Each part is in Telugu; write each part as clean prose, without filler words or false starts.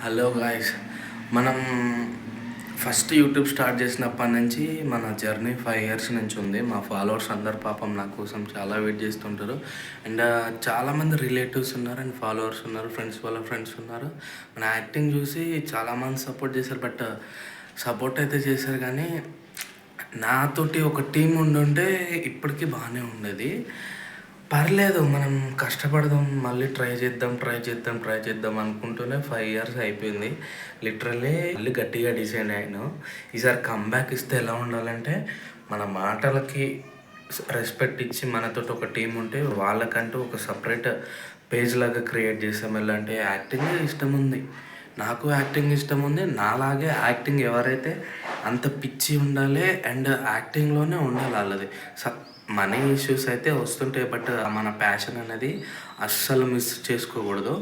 హలో గాయ్స్, మనం ఫస్ట్ యూట్యూబ్ స్టార్ట్ చేసినప్పటి నుంచి మన జర్నీ 5 ఇయర్స్ నుంచి ఉంది. మా ఫాలోవర్స్ అందరు పాపం నా కోసం చాలా వెయిట్ చేస్తుంటారు. అండ్ చాలామంది రిలేటివ్స్ ఉన్నారు అండ్ ఫాలోవర్స్ ఉన్నారు, ఫ్రెండ్స్ వాళ్ళ ఫ్రెండ్స్ ఉన్నారు. మన యాక్టింగ్ చూసి చాలామంది సపోర్ట్ చేశారు. బట్ సపోర్ట్ అయితే చేశారు కానీ నాతోటి ఒక టీం ఉండుంటే ఇప్పటికీ బాగానే ఉండేది. పర్లేదు, మనం కష్టపడదాం, మళ్ళీ ట్రై చేద్దాం అనుకుంటూనే 5 ఇయర్స్ అయిపోయింది. లిటరల్లీ మళ్ళీ గట్టిగా డిసైడ్ అయ్యాను. ఈసారి కంబ్యాక్ ఇస్తే ఎలా ఉండాలంటే, మన మాటలకి రెస్పెక్ట్ ఇచ్చి మనతోటి ఒక టీం ఉంటే వాళ్ళకంటూ ఒక సపరేట్ పేజ్ లాగా క్రియేట్ చేసాం. ఎలా అంటే యాక్టింగ్ ఇష్టం ఉంది, నాకు యాక్టింగ్ ఇష్టం ఉంది. నాలాగే యాక్టింగ్ ఎవరైతే అంత పిచ్చి ఉండాలి అండ్ యాక్టింగ్లోనే ఉండాలి వాళ్ళది. మనీ ఇష్యూస్ అయితే వస్తుంటాయి, బట్ మన ప్యాషన్ అనేది అస్సలు మిస్ చేసుకోకూడదు.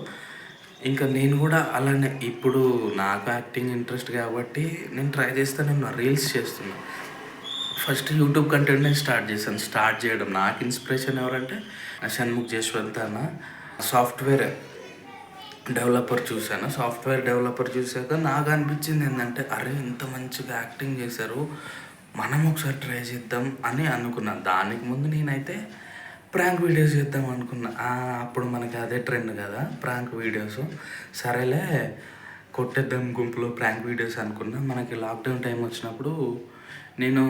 ఇంకా నేను కూడా అలానే ఇప్పుడు నాకు యాక్టింగ్ ఇంట్రెస్ట్ కాబట్టి నేను ట్రై చేస్తాను, రీల్స్ చేస్తున్నా. ఫస్ట్ యూట్యూబ్ కంటెంట్ నేను స్టార్ట్ చేయడం నాకు ఇన్స్పిరేషన్ ఎవరంటే షణ్ముఖ్ జశ్వంత్ అన్న. సాఫ్ట్వేర్ డెవలపర్ చూశాక నాకు అనిపించింది ఏంటంటే, అరే ఇంత మంచిగా యాక్టింగ్ చేశారు, మనం ఒకసారి ట్రై చేద్దాం అని అనుకున్నా. దానికి ముందు నేనైతే ప్రాంక్ వీడియోస్ చేద్దాం అనుకున్నా. అప్పుడు మనకి అదే ట్రెండ్ కదా ప్రాంక్ వీడియోస్. సరేలే కొట్టేద్దాం గుంపులో ప్రాంక్ వీడియోస్ అనుకున్నా. మనకి లాక్డౌన్ టైం వచ్చినప్పుడు నేను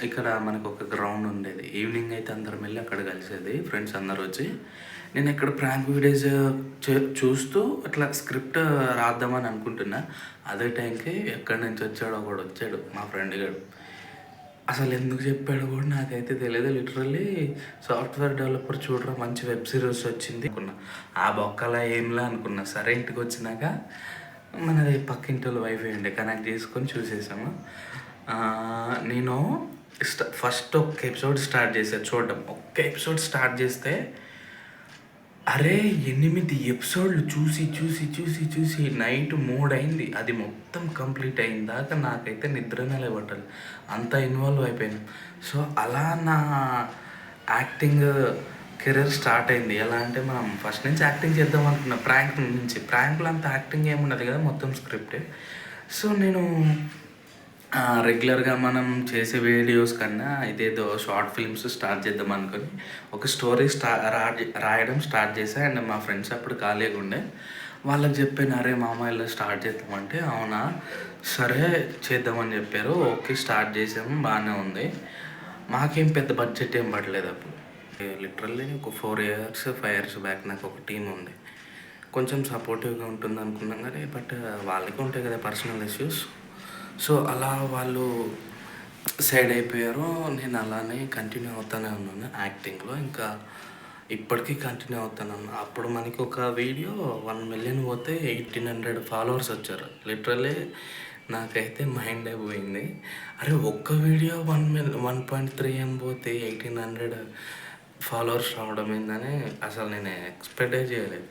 ఇక్కడ మనకు ఒక గ్రౌండ్ ఉండేది, ఈవినింగ్ అయితే అందరం వెళ్ళి అక్కడ కలిసేది ఫ్రెండ్స్ అందరు వచ్చి. నేను ఇక్కడ ప్రాంక్ వీడియోస్ చూస్తూ అట్లా స్క్రిప్ట్ రాద్దామని అనుకుంటున్నా. అదే టైంకి ఎక్కడి నుంచి వచ్చాడు మా ఫ్రెండ్ గారు. అసలు ఎందుకు చెప్పాడు కూడా నాకైతే తెలియదు. లిటరల్లీ సాఫ్ట్వేర్ డెవలపర్ చూడరా మంచి వెబ్ సిరీస్ వచ్చింది అనుకున్నా. ఆ బొక్కలా ఏంలా అనుకున్నా. సరే ఇంటికి వచ్చినాక మనది పక్కింటి వాళ్ళ వైఫై ఉండే, కనెక్ట్ చేసుకొని చూసేసాము. నేను ఫస్ట్ ఒక్క ఎపిసోడ్ స్టార్ట్ చేశాను చూడడం. ఒక్క ఎపిసోడ్ స్టార్ట్ చేస్తే అరే 8 ఎపిసోడ్లు చూసి నైట్ 3 అయింది. అది మొత్తం కంప్లీట్ అయిన దాకా నాకైతే నిద్రనే లేవట్లేదు, అంత ఇన్వాల్వ్ అయిపోయాను. సో అలా నా యాక్టింగ్ కెరీర్ స్టార్ట్ అయింది. ఎలా అంటే, మనం ఫస్ట్ నుంచి యాక్టింగ్ చేద్దాం అనుకున్నా. ప్రాంక్లో అంత యాక్టింగ్ ఏమున్నది కదా, మొత్తం స్క్రిప్టే. సో నేను రెగ్యులర్గా మనం చేసే వీడియోస్ కన్నా ఇదేదో షార్ట్ ఫిల్మ్స్ స్టార్ట్ చేద్దాం అనుకొని ఒక స్టోరీ రాయడం స్టార్ట్ చేశా. అండ్ మా ఫ్రెండ్స్ అప్పుడు ఖాళీగా ఉండే, వాళ్ళకి చెప్పాను, అరే మామ ఇలా స్టార్ట్ చేద్దామంటే, అవునా సరే చేద్దామని చెప్పారు. ఓకే స్టార్ట్ చేసాము, బాగానే ఉంది. మాకేం పెద్ద బడ్జెట్ ఏం పడలేదు అప్పుడు. లిటరల్లీ ఒక 5 ఇయర్స్ బ్యాక్ నాకు ఒక టీం ఉంది, కొంచెం సపోర్టివ్గా ఉంటుంది అనుకున్నాం కానీ, బట్ వాళ్ళకి ఉంటాయి కదా పర్సనల్ ఇష్యూస్. సో అలా వాళ్ళు సైడ్ అయిపోయారు. నేను అలానే కంటిన్యూ అవుతూనే ఉన్నాను యాక్టింగ్లో. ఇంకా ఇప్పటికీ కంటిన్యూ అవుతాను. అప్పుడు మనకి ఒక వీడియో 1 million పోతే 1800 ఫాలోవర్స్ వచ్చారు. లిటరల్లీ నాకైతే మైండ్ అయిపోయింది. అరే ఒక్క వీడియో 1.3 M పోతే 1800 ఫాలోవర్స్ రావడం ఏందని అసలు నేను ఎక్స్పెక్టే చేయలేదు.